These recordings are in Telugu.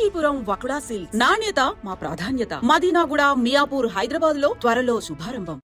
కాంచీపురం వకుడా సిల్క్స్ నాణ్యత మా ప్రాధాన్యత. మదీనాగూడ, మియాపూర్, హైదరాబాద్ లో త్వరలో శుభారంభం.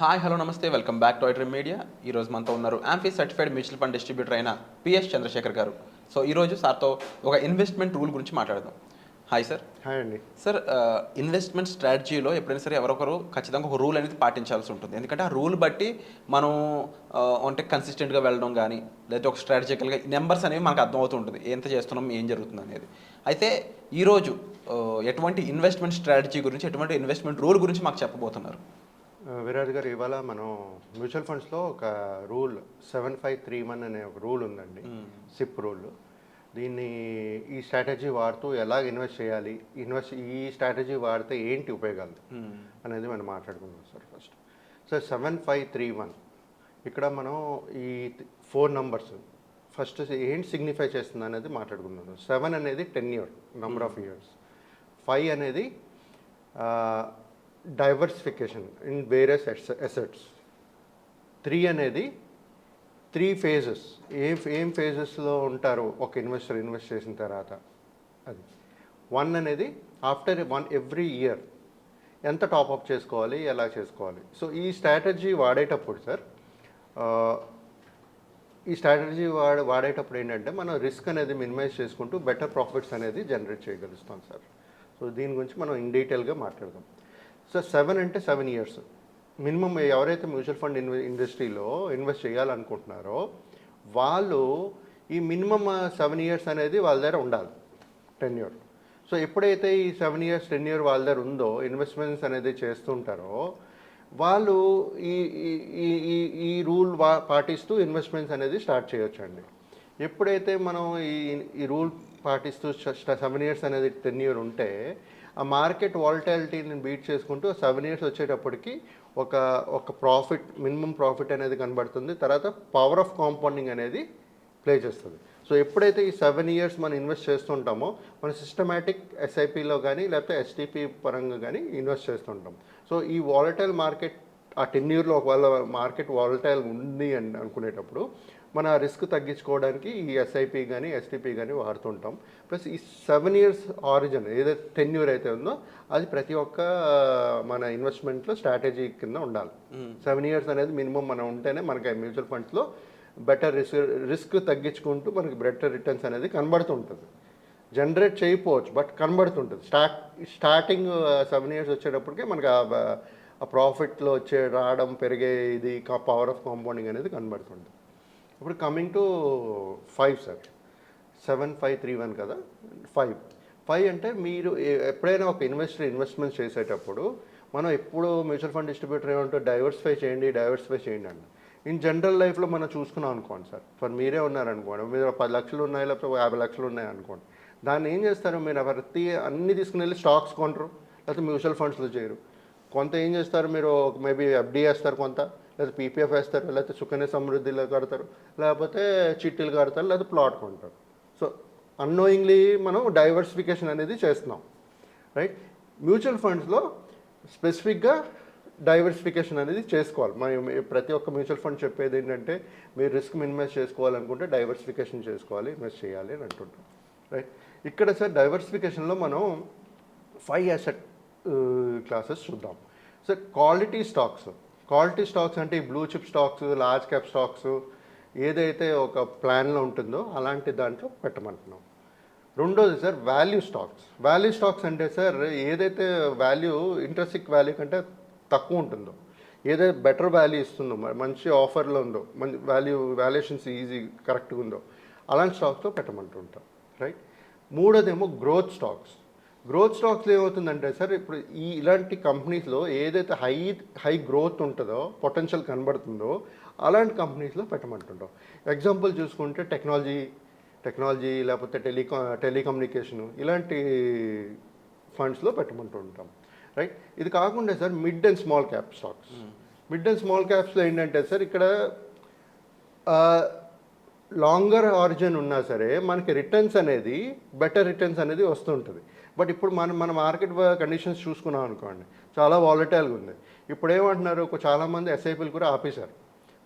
హాయ్ హలో నమస్తే, welcome back to iDream media. ఈరోజు మనతో ఉన్నారు amphi certified mutual fund distributor అయిన పిఎస్ చంద్రశేఖర్ గారు. సో ఈరోజు సార్తో ఒక ఇన్వెస్ట్మెంట్ రూల్ గురించి మాట్లాడదాం. Hi sir. హాయ్ అండి. సార్, ఇన్వెస్ట్మెంట్ స్ట్రాటజీలో ఎప్పుడైనా సరే ఎవరొకరు ఖచ్చితంగా ఒక రూల్ అనేది పాటించాల్సి ఉంటుంది. ఎందుకంటే ఆ రూల్ బట్టి మనం అంటే కన్సిస్టెంట్గా వెళ్ళడం కానీ లేకపోతే ఒక స్ట్రాటజికల్గా నెంబర్స్ అనేవి మనకు అర్థమవుతూ ఉంటుంది, ఎంత చేస్తున్నాం, ఏం జరుగుతుంది అనేది. అయితే ఈరోజు ఎటువంటి ఇన్వెస్ట్మెంట్ స్ట్రాటజీ గురించి, ఎటువంటి ఇన్వెస్ట్మెంట్ రూల్ గురించి మాకు చెప్పబోతున్నారు? విరాజ్ గారు, ఇవాళ మనం మ్యూచువల్ ఫండ్స్లో ఒక రూల్ 7531 అనే ఒక రూల్ ఉందండి, సిప్ రూల్. దీన్ని ఈ స్ట్రాటజీ వాడుతూ ఎలా ఇన్వెస్ట్ చేయాలి, ఈ స్ట్రాటజీ వాడితే ఏంటి ఉపయోగాలు అనేది మనం మాట్లాడుకుందాం సార్. ఫస్ట్ సార్ 7531 ఇక్కడ మనం ఈ 4 నంబర్స్ ఫస్ట్ ఏంటి సిగ్నిఫై చేస్తుంది అనేది మాట్లాడుకుందాం. 7 అనేది టెన్యూర్, నంబర్ ఆఫ్ ఇయర్స్. 5 అనేది డైవర్సిఫికేషన్ ఇన్ వేరియస్ అసెట్స్. 3 అనేది 3 ఫేజెస్, ఏం ఫేజెస్లో ఉంటారో ఒక ఇన్వెస్టర్ ఇన్వెస్ట్ చేసిన తర్వాత అది. 1 అనేది ఆఫ్టర్ ఎవ్రీ ఇయర్ ఎంత టాప్అప్ చేసుకోవాలి, ఎలా చేసుకోవాలి. సో ఈ స్ట్రాటజీ వాడేటప్పుడు సార్, ఈ స్ట్రాటజీ వాడేటప్పుడు ఏంటంటే మనం రిస్క్ అనేది మినిమైజ్ చేసుకుంటూ బెటర్ ప్రాఫిట్స్ అనేది జనరేట్ చేయగలుగుతాం సార్. సో దీని గురించి మనం ఇన్ డీటెయిల్గా మాట్లాడదాం. సో 7 అంటే 7 ఇయర్స్ మినిమం. ఎవరైతే మ్యూచువల్ ఫండ్ ఇండస్ట్రీలో ఇన్వెస్ట్ చేయాలనుకుంటున్నారో వాళ్ళు ఈ మినిమం 7 ఇయర్స్ అనేది వాళ్ళ దగ్గర ఉండాలి, టెన్యూర్. సో ఎప్పుడైతే ఈ 7 ఇయర్స్ టెన్యూర్ వాళ్ళ దగ్గర ఉందో, ఇన్వెస్ట్మెంట్స్ అనేది చేస్తుంటారో వాళ్ళు ఈ రూల్ పాటిస్తూ ఇన్వెస్ట్మెంట్స్ అనేది స్టార్ట్ చేయొచ్చండి. ఎప్పుడైతే మనం ఈ రూల్ పాటిస్తూ 7 ఇయర్స్ అనేది టెన్యూర్ ఉంటే ఆ మార్కెట్ వాలటాలిటీని బీట్ చేసుకుంటూ 7 ఇయర్స్ వచ్చేటప్పటికి ఒక ప్రాఫిట్, మినిమం ప్రాఫిట్ అనేది కనబడుతుంది. తర్వాత పవర్ ఆఫ్ కాంపౌండింగ్ అనేది ప్లే చేస్తుంది. సో ఎప్పుడైతే ఈ 7 ఇయర్స్ మనం ఇన్వెస్ట్ చేస్తుంటామో మనం సిస్టమేటిక్ ఎస్ఐపిలో కానీ లేకపోతే ఎస్టీపీ పరంగా కానీ ఇన్వెస్ట్ చేస్తుంటాం. సో ఈ వాలటైల్ మార్కెట్, ఆ టెన్యూర్లో ఒకవేళ మార్కెట్ వాలటైల్ ఉంది అని అనుకునేటప్పుడు మన రిస్క్ తగ్గించుకోవడానికి ఈ ఎస్ఐపి కానీ ఎస్టీపీ కానీ వాడుతుంటాం. ప్లస్ ఈ 7 ఇయర్స్ ఆరిజిన్ ఏదైతే టెన్యూర్ అయితే ఉందో అది ప్రతి ఒక్క మన ఇన్వెస్ట్మెంట్లో స్ట్రాటజీ కింద ఉండాలి. 7 ఇయర్స్ అనేది మినిమం మనం ఉంటేనే మనకి మ్యూచువల్ ఫండ్స్లో బెటర్ రిస్క్ తగ్గించుకుంటూ మనకి బెటర్ రిటర్న్స్ అనేది కనబడుతుంటుంది. జనరేట్ చేయకపోవచ్చు బట్ కనబడుతుంటుంది. స్టార్టింగ్ 7 ఇయర్స్ వచ్చేటప్పటికే మనకి ఆ ప్రాఫిట్లో రావడం, పెరిగే ఇది పవర్ ఆఫ్ కాంపౌండింగ్ అనేది కనబడుతుంది. ఇప్పుడు కమింగ్ టు 5 సార్, 7531 కదా. 5 అంటే మీరు ఎప్పుడైనా ఒక ఇన్వెస్ట్మెంట్ చేసేటప్పుడు మనం ఎప్పుడు మ్యూచువల్ ఫండ్ డిస్ట్రిబ్యూటర్ ఏమంటే డైవర్సిఫై చేయండి అండి. ఇన్ జనరల్ లైఫ్లో మనం చూసుకున్నాం అనుకోండి సార్, ఫర్ మీరే ఉన్నారనుకోండి, మీరు 10 లక్షలు ఉన్నాయి లేకపోతే 50 లక్షలు ఉన్నాయి అనుకోండి. దాన్ని ఏం చేస్తారు, మీరు అన్నీ తీసుకుని వెళ్ళి స్టాక్స్ కొంటారు లేకపోతే మ్యూచువల్ ఫండ్స్లో చేయరు. కొంత ఏం చేస్తారు, మీరు మేబీ ఎఫ్డీ వేస్తారు, కొంత లేకపోతే పీపీఎఫ్ వేస్తారు, లేకపోతే సుకన్య సమృద్ధిలో కడతారు, లేకపోతే చిట్టీలు కడతారు, లేకపోతే ప్లాట్ కొంటారు. సో అన్నోయింగ్లీ మనం డైవర్సిఫికేషన్ అనేది చేస్తున్నాం, రైట్. మ్యూచువల్ ఫండ్స్లో స్పెసిఫిక్గా డైవర్సిఫికేషన్ అనేది చేసుకోవాలి. మనం ప్రతి ఒక్క మ్యూచువల్ ఫండ్ చెప్పేది ఏంటంటే మీరు రిస్క్ మినిమైజ్ చేసుకోవాలనుకుంటే డైవర్సిఫికేషన్ చేసుకోవాలి, ఇన్వెస్ట్ చేయాలి అని అంటుంటాం, రైట్. ఇక్కడ సార్ డైవర్సిఫికేషన్లో మనం 5 అసెట్ క్లాసెస్ చూద్దాం. సో క్వాలిటీ స్టాక్స్ అంటే ఈ blue chip stocks, large cap stocks ఏదైతే ఒక ప్లాన్లో ఉంటుందో అలాంటి దాంట్లో పెట్టమంటున్నాం. రెండోది సార్ వాల్యూ స్టాక్స్ అంటే సార్ ఏదైతే వాల్యూ ఇంట్రెస్టిక్ వాల్యూ కంటే తక్కువ ఉంటుందో, ఏదైతే బెటర్ వాల్యూ ఇస్తుందో, మంచి ఆఫర్లో ఉందో, మంచి వాల్యుయేషన్స్ ఈజీ కరెక్ట్గా ఉందో అలాంటి స్టాక్స్లో పెట్టమంటుంటాం, రైట్. మూడోదేమో గ్రోత్ స్టాక్స్లో ఏమవుతుందంటే సార్, ఇప్పుడు ఇలాంటి కంపెనీస్లో ఏదైతే హై గ్రోత్ ఉంటుందో, పొటెన్షియల్ కనబడుతుందో అలాంటి కంపెనీస్లో పెట్టమంటుంటాం. ఎగ్జాంపుల్ చూసుకుంటే టెక్నాలజీ లేకపోతే టెలికమ్యూనికేషను ఇలాంటి ఫండ్స్లో పెట్టమంటుంటాం, రైట్. ఇది కాకుండా సార్ మిడ్ అండ్ స్మాల్ క్యాప్స్లో ఏంటంటే సార్ ఇక్కడ లాంగర్ ఆరిజిన్ ఉన్నా సరే మనకి బెటర్ రిటర్న్స్ అనేది వస్తుంటుంది. బట్ ఇప్పుడు మన మార్కెట్ కండిషన్స్ చూసుకున్నాం అనుకోండి, చాలా వాలటైల్గా ఉంది. ఇప్పుడు ఏమంటున్నారు, చాలామంది ఎస్ఐపీలు కూడా ఆపేశారు,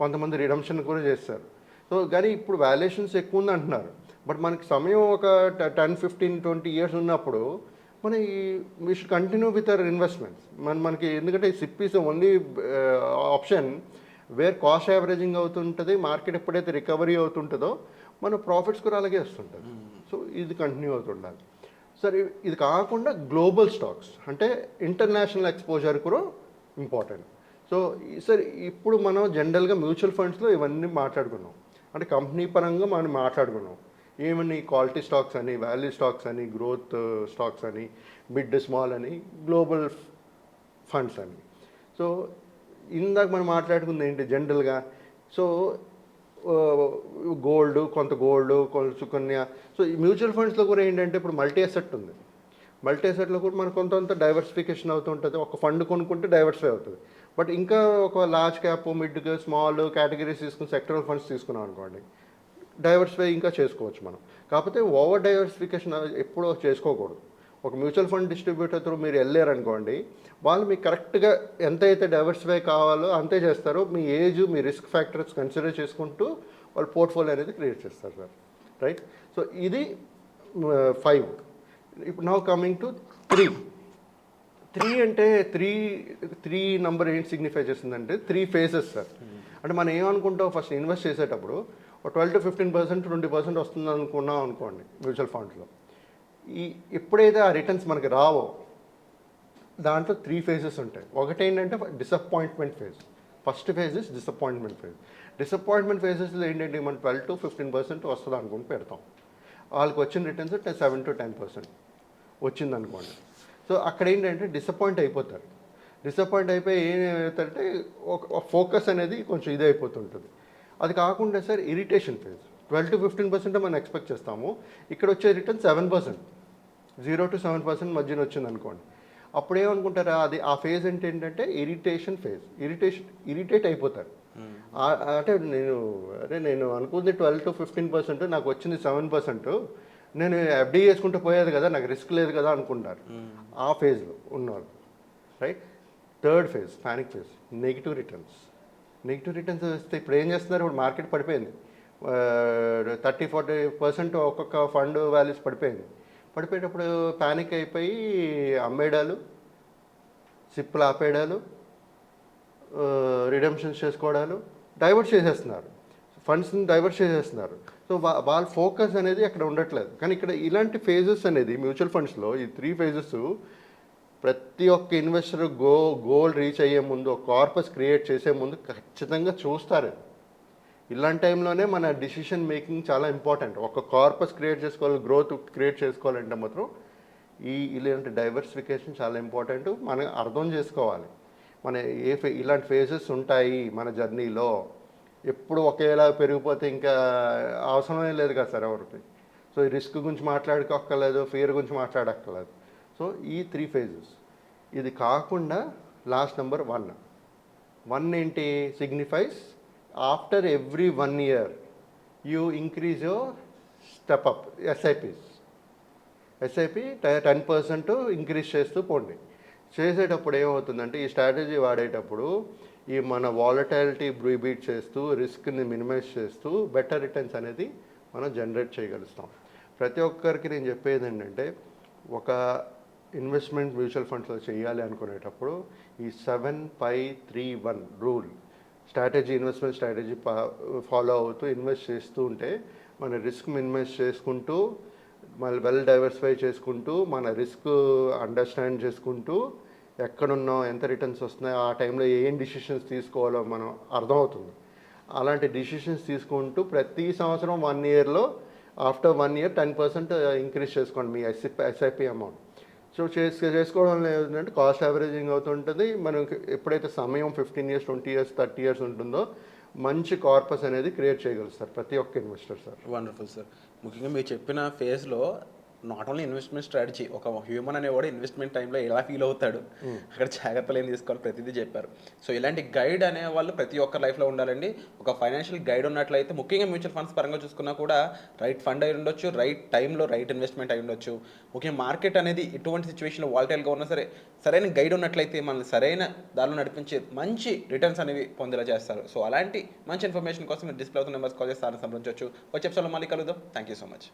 కొంతమంది రిడమ్షన్ కూడా చేస్తారు. సో కానీ ఇప్పుడు వాల్యుయేషన్స్ ఎక్కువ ఉంది అంటున్నారు, బట్ మనకి సమయం ఒక 10-15-20 ఇయర్స్ ఉన్నప్పుడు మన we should continue with our investments. మనకి ఎందుకంటే SIP is only option where cost averaging అవుతుంటుంది, మార్కెట్ ఎప్పుడైతే రికవరీ అవుతుంటుందో మన ప్రాఫిట్స్ కూడా అలాగే వస్తుంటుంది. సో ఇది కంటిన్యూ అవుతుండాలి. సరే ఇది కాకుండా గ్లోబల్ స్టాక్స్ అంటే ఇంటర్నేషనల్ ఎక్స్పోజర్ కూడా ఇంపార్టెంట్. సో సార్ ఇప్పుడు మనం జనరల్గా మ్యూచువల్ ఫండ్స్లో ఇవన్నీ మాట్లాడుకున్నాం, అంటే కంపెనీ పరంగా మనం మాట్లాడుకున్నాం. ఏమని క్వాలిటీ స్టాక్స్ అని, వాల్యూ స్టాక్స్ అని, గ్రోత్ స్టాక్స్ అని, మిడ్ స్మాల్ అని, గ్లోబల్ ఫండ్స్ అని. సో ఇందాక మనం మాట్లాడుకుంది ఏంటి జనరల్గా, సో గోల్డ్, కొంత సుకన్య. సో ఈ మ్యూచువల్ ఫండ్స్లో కూడా ఏంటంటే ఇప్పుడు మల్టీ అసెట్ ఉంది. మల్టీ అసెట్లో కూడా మనకు కొంత డైవర్సిఫికేషన్ అవుతుంటుంది. ఒక ఫండ్ కొనుక్కుంటే డైవర్సిఫై అవుతుంది. బట్ ఇంకా ఒక large cap, mid, small categories తీసుకుని సెక్టరల్ ఫండ్స్ తీసుకున్నాం అనుకోండి, డైవర్సిఫై ఇంకా చేసుకోవచ్చు మనం. కాకపోతే ఓవర్ డైవర్సిఫికేషన్ ఎప్పుడూ చేసుకోకూడదు. ఒక మ్యూచువల్ ఫండ్ డిస్ట్రిబ్యూటర్ త్రూ మీరు వెళ్ళారనుకోండి, వాళ్ళు మీకు కరెక్ట్గా ఎంతైతే డైవర్సిఫై కావాలో అంతే చేస్తారు. మీ ఏజ్, మీ రిస్క్ ఫ్యాక్టర్స్ కన్సిడర్ చేసుకుంటూ వాళ్ళు పోర్ట్ఫోలియో అనేది క్రియేట్ చేస్తారు సార్, రైట్? సో ఇది 5. ఇప్పుడు నౌ కమింగ్ టు 3 అంటే త్రీ నెంబర్ ఏంటి సిగ్నిఫై చేస్తుందంటే 3 phases సార్. అంటే మనం ఏమనుకుంటాం, ఫస్ట్ ఇన్వెస్ట్ చేసేటప్పుడు 12-15%, 20% వస్తుంది అనుకున్నాం అనుకోండి మ్యూచువల్ ఫండ్స్లో. ఎప్పుడైతే ఆ రిటర్న్స్ మనకి రావో దాంట్లో 3 phases ఉంటాయి. ఒకటి ఏంటంటే disappointment phase. First phase is disappointment phase. Disappointment ఫేజెస్లో ఏంటంటే మనం 12-15% వస్తుంది అనుకుని పెడతాం. వాళ్ళకి వచ్చిన రిటర్న్స్ 7-10% వచ్చింది అనుకోండి. సో అక్కడ ఏంటంటే డిసప్పాయింట్ అయిపోతారు. డిసప్పాయింట్ అయిపోయి ఏమవుతారంటే ఒక ఫోకస్ అనేది కొంచెం ఇది అయిపోతుంటుంది. అది కాకుండా సార్ ఇరిటేషన్ ఫేజ్ 12-15% మనం ఎక్స్పెక్ట్ చేస్తాము, ఇక్కడ వచ్చే రిటర్న్ 7%, 0-7% మధ్యన వచ్చింది అనుకోండి. అప్పుడు ఏమనుకుంటారా, అది ఆ ఫేజ్ ఏంటంటే ఇరిటేషన్ ఫేజ్. ఇరిటేట్ అయిపోతారు. అంటే నేను అనుకుంది 12-15%, నాకు వచ్చింది 7%, నేను ఎఫ్డీ చేసుకుంటూ పోయేది కదా, నాకు రిస్క్ లేదు కదా అనుకుంటారు ఆ ఫేజ్లో ఉన్నవాళ్ళు, right? Third phase panic phase, negative returns వస్తే ఇప్పుడు ఏం చేస్తున్నారు, ఇప్పుడు మార్కెట్ పడిపోయింది, 30-40% ఒక్కొక్క ఫండ్ వాల్యూస్ పడిపోయేటప్పుడు పానిక్ అయిపోయి అమ్మేయడాలు, సిప్పులు ఆపేయడాలు, రిడెంప్షన్స్ చేసుకోవడాలు, డైవర్ట్ చేసేస్తున్నారు, ఫండ్స్ని డైవర్ట్ చేసేస్తున్నారు. సో వాళ్ళ ఫోకస్ అనేది అక్కడ ఉండట్లేదు. కానీ ఇక్కడ ఇలాంటి ఫేజెస్ అనేది మ్యూచువల్ ఫండ్స్లో ఈ 3 phases ప్రతి ఒక్క ఇన్వెస్టర్ గోల్ రీచ్ అయ్యే ముందు, ఒక కార్పస్ క్రియేట్ చేసే ముందు ఖచ్చితంగా చూస్తారు. ఇలాంటి టైంలోనే మన డిసిషన్ మేకింగ్ చాలా ఇంపార్టెంట్. ఒక కార్పస్ క్రియేట్ చేసుకోవాలి, గ్రోత్ క్రియేట్ చేసుకోవాలంటే మాత్రం ఇలాంటి డైవర్సిఫికేషన్ చాలా ఇంపార్టెంట్. మనం అర్థం చేసుకోవాలి మన ఇలాంటి ఫేజెస్ ఉంటాయి మన జర్నీలో. ఎప్పుడు ఒకేలా పెరిగిపోతే ఇంకా అవసరమే లేదు కదా సార్ ఎవరికి. సో ఈ రిస్క్ గురించి మాట్లాడుకోక్కర్లేదు, ఫియర్ గురించి మాట్లాడక్కర్లేదు. సో ఈ 3 phases. ఇది కాకుండా లాస్ట్ నెంబర్ 1 ఏంటి signifies after every 1 year you increase your step up SIP 10% increase చేస్తూ పోండి. చేసేటప్పుడు ఏమవుతుందంటే ఈ స్ట్రాటజీ వాడేటప్పుడు ఈ మన వాలటాలిటీ బీట్ చేస్తూ, రిస్క్ని మినిమైజ్ చేస్తూ బెటర్ రిటర్న్స్ అనేది మనం జనరేట్ చేయగలుగుతాం. ప్రతి ఒక్కరికి నేను చెప్పేది ఏంటంటే, ఒక ఇన్వెస్ట్మెంట్ మ్యూచువల్ ఫండ్స్లో చేయాలి అనుకునేటప్పుడు ఈ 7-5-3-1 రూల్ ఇన్వెస్ట్మెంట్ స్ట్రాటజీ ఫాలో అవుతూ ఇన్వెస్ట్ చేస్తూ ఉంటే మన రిస్క్ మినిమైజ్ చేసుకుంటూ, మళ్ళీ వెల్ డైవర్సిఫై చేసుకుంటూ, మన రిస్క్ అండర్స్టాండ్ చేసుకుంటూ, ఎక్కడున్నాం, ఎంత రిటర్న్స్ వస్తున్నాయో, ఆ టైంలో ఏం డిసిషన్స్ తీసుకోవాలో మనం అర్థమవుతుంది. అలాంటి డిసిషన్స్ తీసుకుంటూ ప్రతి సంవత్సరం 1 yearలో ఆఫ్టర్ 1 year 10% ఇంక్రీజ్ చేసుకోండి మీ ఎస్ఐపి అమౌంట్. సో చేసుకోవడం లేదంటే కాస్ట్ యావరేజింగ్ అవుతుంటుంది. మనకి ఎప్పుడైతే సమయం 15 years, 20 years, 30 years ఉంటుందో మంచి కార్పస్ అనేది క్రియేట్ చేయగలుగుతారు ప్రతి ఒక్క ఇన్వెస్టర్ సార్. Wonderful sir. ముఖ్యంగా మీరు చెప్పిన ఫేజ్లో నాట్ ఓన్లీ ఇన్వెస్ట్మెంట్ స్ట్రాటజీ, ఒక హ్యూమన్ అనేవాడు ఇన్వెస్ట్మెంట్ టైంలో ఎలా ఫీల్ అవుతాడు, అక్కడ జాగ్రత్తలు ఏం తీసుకోవాలి, ప్రతిదీ చెప్పారు. సో ఇలాంటి గైడ్ అనే వాళ్ళు ప్రతి ఒక్కరి లైఫ్లో ఉండాలండి. ఒక ఫైనాన్షియల్ గైడ్ ఉన్నట్లయితే, ముఖ్యంగా మ్యూచువల్ ఫండ్స్ పరంగా చూసుకున్నా కూడా రైట్ ఫండ్ అయి ఉండొచ్చు, రైట్ టైంలో రైట్ ఇన్వెస్ట్మెంట్ అయి ఉండొచ్చు. ముఖ్యంగా మార్కెట్ అనేది ఎటువంటి సిచ్యువేషన్లో వాలటైల్గా ఉన్నా సరే, సరైన గైడ్ ఉన్నట్లయితే మనల్ని సరైన దారిలో నడిపించే మంచి రిటర్న్స్ అనేవి పొందేలా చేస్తారు. సో అలాంటి మంచి ఇన్ఫర్మేషన్ కోసం మీరు డిస్ప్లే అవుతున్న నెంబర్స్ కాల్ చేసి సంప్రదించవచ్చు. వచ్చే ఎపిసోడ్లో మళ్ళీ కలుద్దాం. Thank you so much.